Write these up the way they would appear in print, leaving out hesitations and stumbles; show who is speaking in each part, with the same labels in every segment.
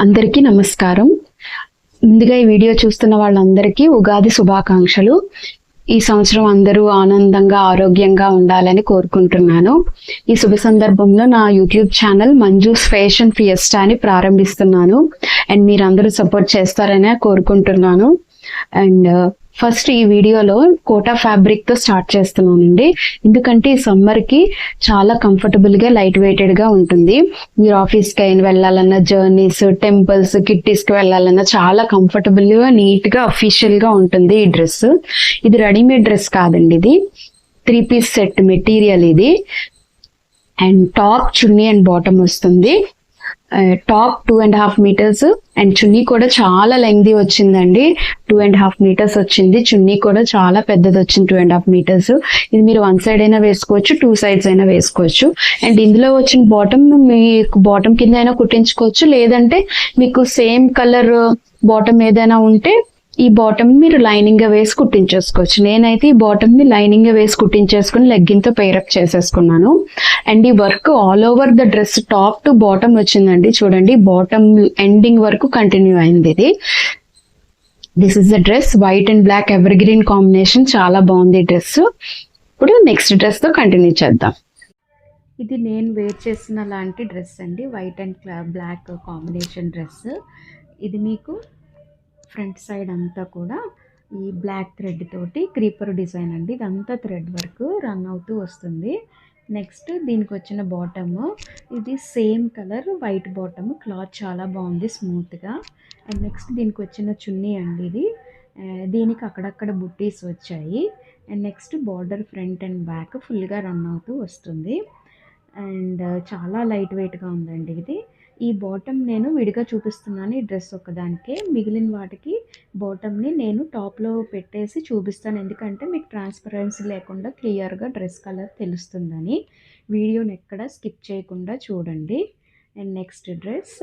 Speaker 1: అందరికీ నమస్కారం. ముందుగా ఈ వీడియో చూస్తున్న వాళ్ళందరికీ ఉగాది శుభాకాంక్షలు. ఈ సంవత్సరం అందరూ ఆనందంగా ఆరోగ్యంగా ఉండాలని కోరుకుంటున్నాను. ఈ శుభ సందర్భంలో నా YouTube channel Manju's fashion Fiesta అని ప్రారంభిస్తున్నాను. అండ్ మీరందరూ సపోర్ట్ చేస్తారని కోరుకుంటున్నాను. అండ్ ఫస్ట్ ఈ వీడియోలో కోటా ఫ్యాబ్రిక్ తో స్టార్ట్ చేస్తున్నానండి. ఎందుకంటే ఈ సమ్మర్ కి చాలా కంఫర్టబుల్ గా లైట్ వెయిటెడ్ గా ఉంటుంది. మీరు ఆఫీస్ కి అయిన వెళ్ళాలన్నా, జర్నీస్, టెంపుల్స్, కిట్టీస్ కి వెళ్ళాలన్నా చాలా కంఫర్టబుల్ గా, నీట్ గా, అఫీషియల్ గా ఉంటుంది ఈ డ్రెస్. ఇది రెడీమేడ్ డ్రెస్ కాదండి, ఇది 3 పీస్ సెట్ మెటీరియల్ ఇది. And top, chunni and bottom వస్తుంది. టాప్ 2.5 meters అండ్ చున్నీ కూడా చాలా లెంగ్దీ వచ్చిందండి. 2.5 meters వచ్చింది. చున్నీ కూడా చాలా పెద్దది వచ్చింది, 2.5 meters. ఇది మీరు 1 side అయినా వేసుకోవచ్చు, 2 sides అయినా వేసుకోవచ్చు. అండ్ ఇందులో వచ్చిన బాటమ్ మీకు బాటమ్ కింద అయినా కుట్టించుకోవచ్చు, లేదంటే మీకు సేమ్ కలర్ బాటమ్ ఏదైనా ఉంటే ఈ బాటమ్ మీరు లైనింగ్ గా వేసి కుట్టించేసుకోవచ్చు. నేనైతే ఈ బాటమ్ ని లైనింగ్ గా వేసి కుట్టించేసుకుని లెగ్గిన్ తో పేరప్ చేసేసుకున్నాను. అండ్ ఈ work all over the dress top to bottom వచ్చిందండి. చూడండి, బాటమ్ ఎండింగ్ వరకు కంటిన్యూ అయింది ఇది. This is the dress, white and black evergreen combination. చాలా బాగుంది డ్రెస్. ఇప్పుడు నెక్స్ట్ డ్రెస్ తో కంటిన్యూ చేద్దాం. ఇది నేను వేర్ చేసిన లాంటి డ్రెస్ అండి, white and black combination dress. ఇది మీకు ఫ్రంట్ సైడ్ అంతా కూడా ఈ బ్లాక్ థ్రెడ్ తోటి క్రీపర్ డిజైన్ అండి. ఇదంతా థ్రెడ్ వర్క్ రన్ అవుతూ వస్తుంది. నెక్స్ట్ దీనికి వచ్చిన బాటమ్, ఇది same colour white bottom. Cloth చాలా బాగుంది, స్మూత్గా. అండ్ నెక్స్ట్ దీనికి వచ్చిన చున్నీ అండి ఇది. దీనికి అక్కడక్కడ బుట్టీస్ వచ్చాయి. And next border front and back ఫుల్గా రన్ అవుతూ వస్తుంది. అండ్ చాలా లైట్ వెయిట్గా ఉందండి ఇది. ఈ బాటమ్ నేను విడిగా చూపిస్తున్నాను ఈ డ్రెస్ ఒక్కదానికే. మిగిలిన వాటికి బాటమ్ని నేను టాప్లో పెట్టేసి చూపిస్తాను, ఎందుకంటే మీకు ట్రాన్స్పరెన్సీ లేకుండా క్లియర్గా డ్రెస్ కలర్ తెలుస్తుందని. వీడియోని ఎక్కడ స్కిప్ చేయకుండా చూడండి. అండ్ నెక్స్ట్ డ్రెస్,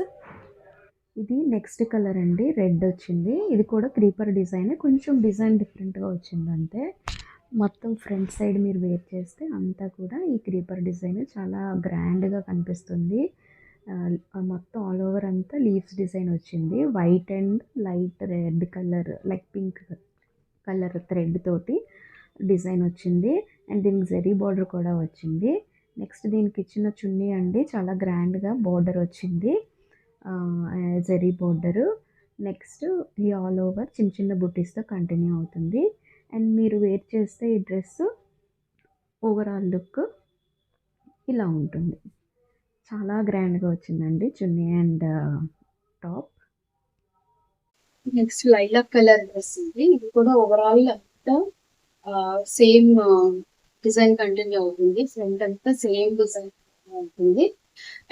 Speaker 1: ఇది నెక్స్ట్ కలర్ అండి, రెడ్ వచ్చింది. ఇది కూడా క్రీపర్ డిజైన్, కొంచెం డిజైన్ డిఫరెంట్గా వచ్చింది అంతే. మొత్తం ఫ్రంట్ సైడ్ మీరు వేర్ చేస్తే అంతా కూడా ఈ క్రీపర్ డిజైన్ చాలా గ్రాండ్గా కనిపిస్తుంది. మొత్తం ఆల్ ఓవర్ అంతా లీవ్స్ డిజైన్ వచ్చింది. White and light red colour, like pink colour thread తోటి డిజైన్ వచ్చింది. అండ్ దీనికి జరీ బార్డర్ కూడా వచ్చింది. నెక్స్ట్ దీనికి ఇచ్చిన చున్నీ అండి, చాలా గ్రాండ్గా బార్డర్ వచ్చింది, జరీ బార్డరు. నెక్స్ట్ ఈ ఆల్ ఓవర్ చిన్న చిన్న బుటీస్తో కంటిన్యూ అవుతుంది. అండ్ మీరు వేర్ చేస్తే ఈ డ్రెస్ ఓవరాల్ లుక్ ఇలా ఉంటుంది. చాలా గ్రాండ్గా వచ్చిందండి చున్నీ and top. Next lilac colour dress ఇది. ఇది కూడా ఓవరాల్ అంతా సేమ్ డిజైన్ కంటిన్యూ అవుతుంది. ఫ్రంట్ అంతా సేమ్ డిజైన్ అవుతుంది.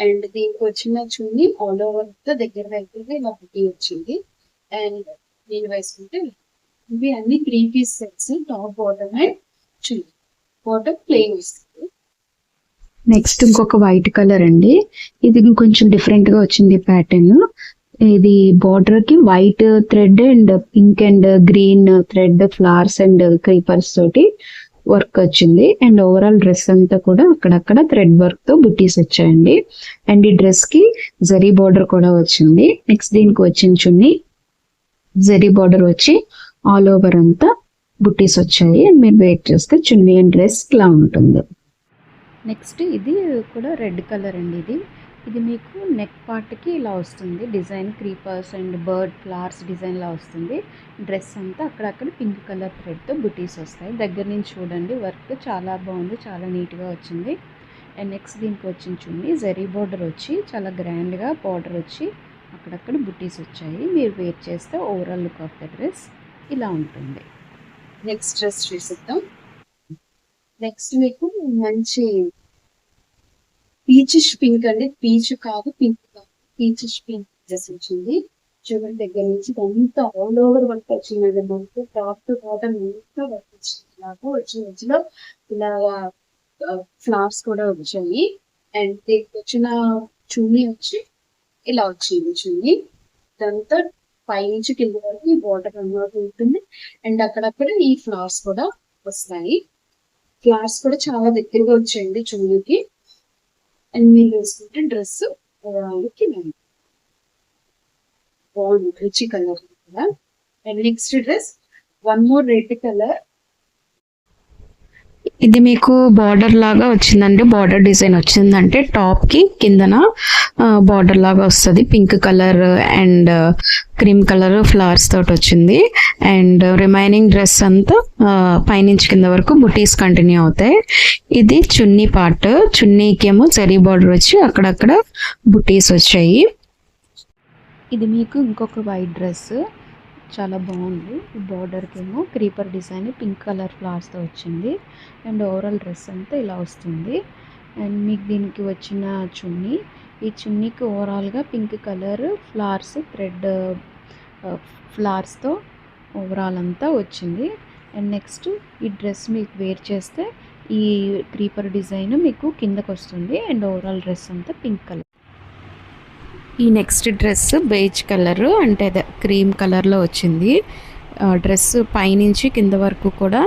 Speaker 1: అండ్ దీనికి వచ్చిన చున్నీ ఆల్ ఓవర్ అంతా దగ్గర దగ్గరగా ఇలా బుట్టి వచ్చింది. అండ్ దీని వేసుకుంటే ఇవి అన్ని 3 piece sets, top, bottom and chunni. Bottom plain వస్తుంది. నెక్స్ట్ ఇంకొక వైట్ కలర్ అండి. ఇది కొంచెం డిఫరెంట్ గా వచ్చింది ప్యాటర్న్. ఇది బార్డర్ కి white thread and pink and green thread flowers and creepers తోటి వర్క్ వచ్చింది. అండ్ ఓవరాల్ డ్రెస్ అంతా కూడా అక్కడక్కడ థ్రెడ్ వర్క్ తో బుట్టీస్ వచ్చాయండి. అండ్ ఈ డ్రెస్ కి జరీ బార్డర్ కూడా వచ్చింది. నెక్స్ట్ దీనికి వచ్చిన చున్నీ జరీ బార్డర్ వచ్చి ఆల్ ఓవర్ అంతా బుట్టీస్ వచ్చాయి. అండ్ మీరు వెయిట్ చేస్తే చున్నీ అండ్ డ్రెస్ ఇలా ఉంటుంది. నెక్స్ట్ ఇది కూడా రెడ్ కలర్ అండి. ఇది మీకు నెక్ పార్ట్కి ఇలా వస్తుంది design, creepers and bird flowers design లా వస్తుంది. డ్రెస్ అంతా అక్కడక్కడ పింక్ కలర్ థ్రెడ్తో బుటీస్ వస్తాయి. దగ్గర నుంచి చూడండి, వర్క్ చాలా బాగుంది, చాలా నీట్గా వచ్చింది. అండ్ నెక్స్ట్ దీనికి వచ్చిన చున్నీ జరీ బార్డర్ వచ్చి చాలా గ్రాండ్గా బార్డర్ వచ్చి అక్కడక్కడ బుటీస్ వచ్చాయి. మీరు వేర్ చేస్తే overall look of the dress ఇలా ఉంటుంది. నెక్స్ట్ డ్రెస్ చూసిద్దాం. నెక్స్ట్ మీకు మంచి పీచిష్ పింక్ అండి, పీచ్ కాదు, పింక్ కాదు, పీచిష్ పింక్ డ్రెస్ వచ్చింది. చూడండి, దగ్గర నుంచి అంతా ఆల్ ఓవర్ వర్క్ వచ్చిందండి. మనకు టాప్ టు బాటమ్ ఎంత వర్క్ వచ్చింది. నాకు వచ్చిన మధ్యలో ఇలాగా ఫ్లవర్స్ కూడా వచ్చాయి. అండ్ దీనికి వచ్చిన చున్నీ వచ్చి ఇలా వచ్చింది చున్నీ. ఇదంతా పై నుంచి కింద వరకు ఈ బార్డర్ అన్నమాట ఉంటుంది. అండ్ అక్కడక్కడ ఈ ఫ్లవర్స్ కూడా వస్తాయి. ఫ్లవర్స్ కూడా చాలా దగ్గరగా వచ్చాయండి చున్నీకి. అండ్ మీరు వేసుకుంటే డ్రెస్ ఓవరాల్ కి బాగుంది, రిచ్ కలర్ కదా. And next dress one more red colour. ఇది మీకు బార్డర్ లాగా వచ్చిందండి, బార్డర్ డిజైన్ వచ్చిందంటే టాప్ కి కిందన బార్డర్ లాగా వస్తుంది. Pink colour and cream colour flowers తోటి వచ్చింది. అండ్ రిమైనింగ్ డ్రెస్ అంతా పైనుంచి కింద వరకు బుటీస్ కంటిన్యూ అవుతాయి. ఇది చున్నీ పార్ట్, చున్నీకి ఏమో జరీ బార్డర్ వచ్చి అక్కడక్కడ బుటీస్ వచ్చాయి. ఇది మీకు ఇంకొక వైట్ డ్రెస్, చాలా బాగుంది. ఈ బార్డర్కి ఏమో క్రీపర్ డిజైన్ పింక్ కలర్ ఫ్లవర్స్తో వచ్చింది. అండ్ ఓవరాల్ డ్రెస్ అంతా ఇలా వస్తుంది. అండ్ మీకు దీనికి వచ్చిన చున్నీ, ఈ చున్నీకి ఓవరాల్గా పింక్ కలర్ ఫ్లవర్స్ థ్రెడ్ ఫ్లవర్స్తో ఓవరాల్ అంతా వచ్చింది. అండ్ నెక్స్ట్ ఈ డ్రెస్ మీకు వేర్ చేస్తే ఈ క్రీపర్ డిజైన్ మీకు కిందకు వస్తుంది. అండ్ ఓవరాల్ డ్రెస్ అంతా పింక్ కలర్. ఈ నెక్స్ట్ డ్రెస్ బేజ్ కలర్ అంటే అదే క్రీమ్ కలర్లో వచ్చింది. డ్రెస్ పైనుంచి కింద వరకు కూడా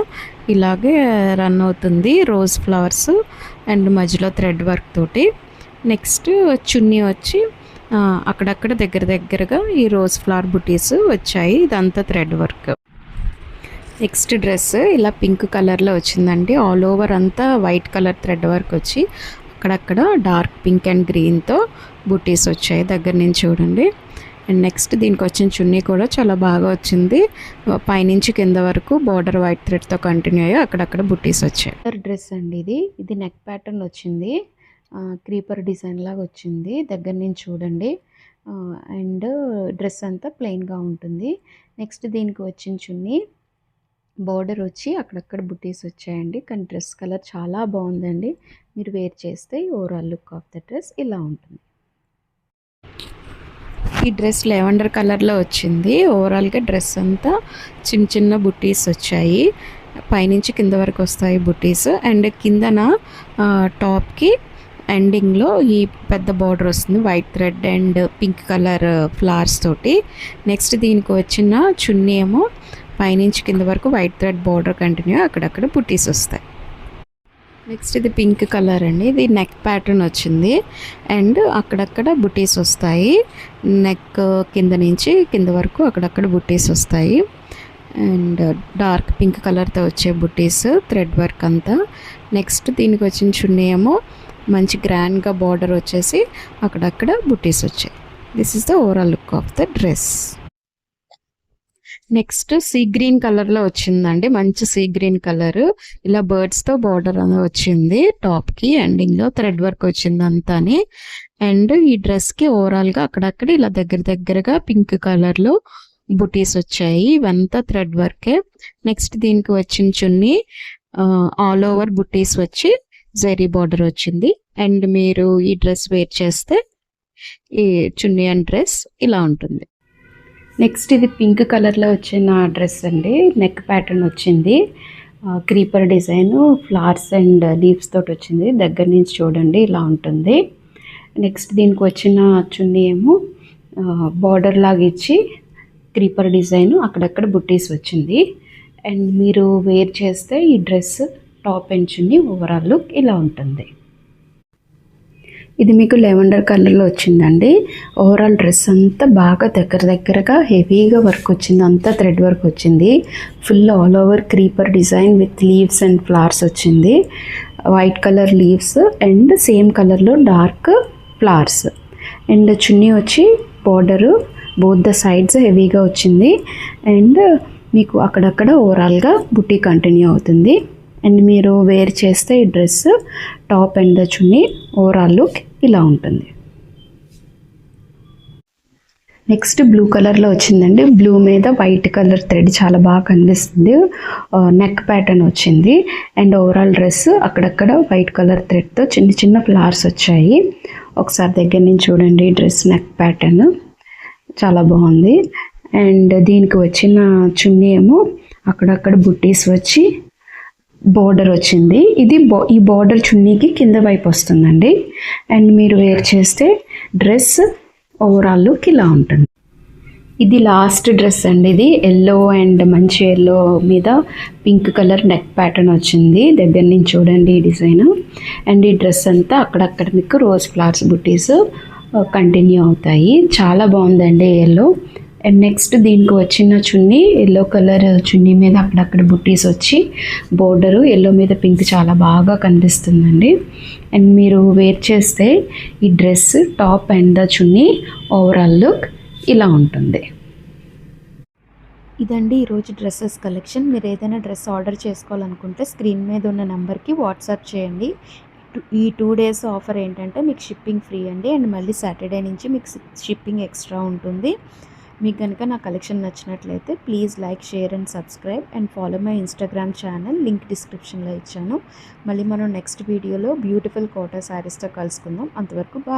Speaker 1: ఇలాగే రన్ అవుతుంది, రోజ్ ఫ్లవర్స్ అండ్ మధ్యలో థ్రెడ్ వర్క్ తోటి. నెక్స్ట్ చున్నీ వచ్చి అక్కడక్కడ దగ్గరగా ఈ రోజ్ ఫ్లవర్ బుటీస్ వచ్చాయి, ఇదంతా థ్రెడ్ వర్క్. నెక్స్ట్ డ్రెస్ ఇలా పింక్ కలర్లో వచ్చిందండి. ఆల్ ఓవర్ అంతా వైట్ కలర్ థ్రెడ్ వర్క్ వచ్చి అక్కడక్కడ డార్క్ పింక్ అండ్ గ్రీన్తో బుటీస్ వచ్చాయి, దగ్గర నుంచి చూడండి. అండ్ నెక్స్ట్ దీనికి వచ్చిన చున్నీ కూడా చాలా బాగా వచ్చింది, పైనుంచి కింద వరకు బార్డర్ వైట్ థ్రెడ్తో కంటిన్యూ అయ్యి అక్కడక్కడ బుటీస్ వచ్చాయి. డ్రెస్ అండి ఇది నెక్ ప్యాటర్న్ వచ్చింది, క్రీపర్ డిజైన్ లాగా వచ్చింది, దగ్గర నుంచి చూడండి. అండ్ డ్రెస్ అంతా ప్లెయిన్గా ఉంటుంది. నెక్స్ట్ దీనికి వచ్చిన చున్నీ బార్డర్ వచ్చి అక్కడక్కడ బుటీస్ వచ్చాయండి. కానీ డ్రెస్ కలర్ చాలా బాగుందండి, మీరు వేర్ చేస్తే overall look of the dress ఇలా ఉంటుంది. ఈ డ్రెస్ లెవెండర్ కలర్లో వచ్చింది. ఓవరాల్గా డ్రెస్ అంతా చిన్న బుటీస్ వచ్చాయి, పైనుంచి కింద వరకు వస్తాయి బుటీస్. అండ్ కిందన టాప్కి ఎండింగ్లో ఈ పెద్ద బార్డర్ వస్తుంది, white thread and pink colour flowers తోటి. నెక్స్ట్ దీనికి వచ్చిన చున్నీ ఏమో పైనుంచి కింద వరకు వైట్ థ్రెడ్ బార్డర్ కంటిన్యూ అక్కడక్కడ బుటీస్ వస్తాయి. నెక్స్ట్ ఇది పింక్ కలర్ అండి, ఇది నెక్ ప్యాటర్న్ వచ్చింది అండ్ అక్కడక్కడ బుటీస్ వస్తాయి. నెక్ కింద నుంచి కింద వరకు అక్కడక్కడ బుటీస్ వస్తాయి. అండ్ డార్క్ పింక్ కలర్తో వచ్చే బుటీస్ థ్రెడ్ వర్క్ అంతా. నెక్స్ట్ దీనికి వచ్చిన చున్నీ ఏమో మంచి గ్రాండ్గా బార్డర్ వచ్చేసి అక్కడక్కడ బుటీస్ వచ్చాయి. This is the overall look of the dress. Next sea green కలర్లో వచ్చిందండి, మంచి సీ గ్రీన్ కలర్. ఇలా బర్డ్స్తో బార్డర్ అనేది వచ్చింది, టాప్కి ఎండింగ్లో థ్రెడ్ వర్క్ వచ్చింది అంతాని. అండ్ ఈ డ్రెస్కి ఓవరాల్గా అక్కడక్కడ ఇలా దగ్గరగా పింక్ కలర్లో బుటీస్ వచ్చాయి, ఇవంతా థ్రెడ్ వర్కే. నెక్స్ట్ దీనికి వచ్చిన చున్నీ ఆల్ ఓవర్ బుటీస్ వచ్చి జరీ బార్డర్ వచ్చింది. అండ్ మీరు ఈ డ్రెస్ వేర్ చేస్తే ఈ చున్నీ అండ్ డ్రెస్ ఇలా ఉంటుంది. నెక్స్ట్ ఇది పింక్ కలర్లో వచ్చిన డ్రెస్ అండి, నెక్ ప్యాటర్న్ వచ్చింది, creeper design flowers and leaves తోటి వచ్చింది, దగ్గర నుంచి చూడండి ఇలా ఉంటుంది. నెక్స్ట్ దీనికి వచ్చిన చున్నీ ఏమో బార్డర్ లాగా ఇచ్చి క్రీపర్ డిజైన్ అక్కడక్కడ బుట్టీస్ వచ్చింది. అండ్ మీరు వేర్ చేస్తే ఈ dress top and chunni overall look ఇలా ఉంటుంది. ఇది మీకు లెవెండర్ కలర్లో వచ్చిందండి. ఓవరాల్ డ్రెస్ అంతా బాగా దగ్గరగా హెవీగా వర్క్ వచ్చింది, అంతా థ్రెడ్ వర్క్ వచ్చింది. Full all over creeper design with leaves and flowers వచ్చింది, white colour leaves and same కలర్లో డార్క్ ఫ్లవర్స్. అండ్ చున్నీ వచ్చి బార్డరు బోత్ ద సైడ్స్ హెవీగా వచ్చింది. అండ్ మీకు అక్కడక్కడ ఓవరాల్గా బుటీ కంటిన్యూ అవుతుంది. అండ్ మీరు వేర్ చేస్తే ఈ dress top and the chunni overall look ఇలా ఉంటుంది. నెక్స్ట్ బ్లూ కలర్లో వచ్చిందండి, బ్లూ మీద వైట్ కలర్ థ్రెడ్ చాలా బాగా కనిపిస్తుంది, నెక్ ప్యాటర్న్ వచ్చింది. అండ్ ఓవరాల్ డ్రెస్ అక్కడక్కడ వైట్ కలర్ థ్రెడ్తో చిన్న ఫ్లవర్స్ వచ్చాయి. ఒకసారి దగ్గర నుంచి చూడండి, డ్రెస్ నెక్ ప్యాటర్న్ చాలా బాగుంది. అండ్ దీనికి వచ్చిన చున్నీ ఏమో అక్కడక్కడ బుట్టీస్ వచ్చి బోర్డర్ వచ్చింది. ఇది ఈ బోర్డర్ చున్నీకి కింద వైపు వస్తుందండి. అండ్ మీరు వేర్ చేస్తే డ్రెస్ ఓవరాల్ లుక్ ఇలా ఉంటుంది. ఇది లాస్ట్ డ్రెస్ అండి, ఇది ఎల్లో అండ్ మంచి ఎల్లో మీద పింక్ కలర్ నెక్ ప్యాటర్న్ వచ్చింది, దగ్గర నుంచి చూడండి ఈ డిజైన్. అండ్ ఈ డ్రెస్ అంతా అక్కడక్కడ మీకు రోజ్ ఫ్లవర్స్ బుట్టీస్ కంటిన్యూ అవుతాయి, చాలా బాగుందండి ఎల్లో. అండ్ నెక్స్ట్ దీనికి వచ్చిన చున్నీ ఎల్లో కలర్ చున్నీ మీద అక్కడక్కడ బుట్టీస్ వచ్చి బోర్డరు ఎల్లో మీద పింక్ చాలా బాగా కనిపిస్తుందండి. అండ్ మీరు వేర్ చేస్తే ఈ dress top and the chunni overall look ఇలా ఉంటుంది.
Speaker 2: ఇదండి ఈరోజు డ్రెస్సెస్ కలెక్షన్. మీరు ఏదైనా డ్రెస్ ఆర్డర్ చేసుకోవాలనుకుంటే స్క్రీన్ మీద ఉన్న నెంబర్కి వాట్సాప్ చేయండి. ఈ 2 డేస్ ఆఫర్ ఏంటంటే మీకు షిప్పింగ్ ఫ్రీ అండి. అండ్ మళ్ళీ సాటర్డే నుంచి మీకు షిప్పింగ్ ఎక్స్ట్రా ఉంటుంది. మీకు కనుక నా కలెక్షన్ నచ్చినట్లయితే please like, share and subscribe and follow my Instagram channel. Link డిస్క్రిప్షన్లో ఇచ్చాను. మళ్ళీ మనం నెక్స్ట్ వీడియోలో బ్యూటిఫుల్ కోటా శారీస్తో కలుసుకుందాం. అంతవరకు బాయ్.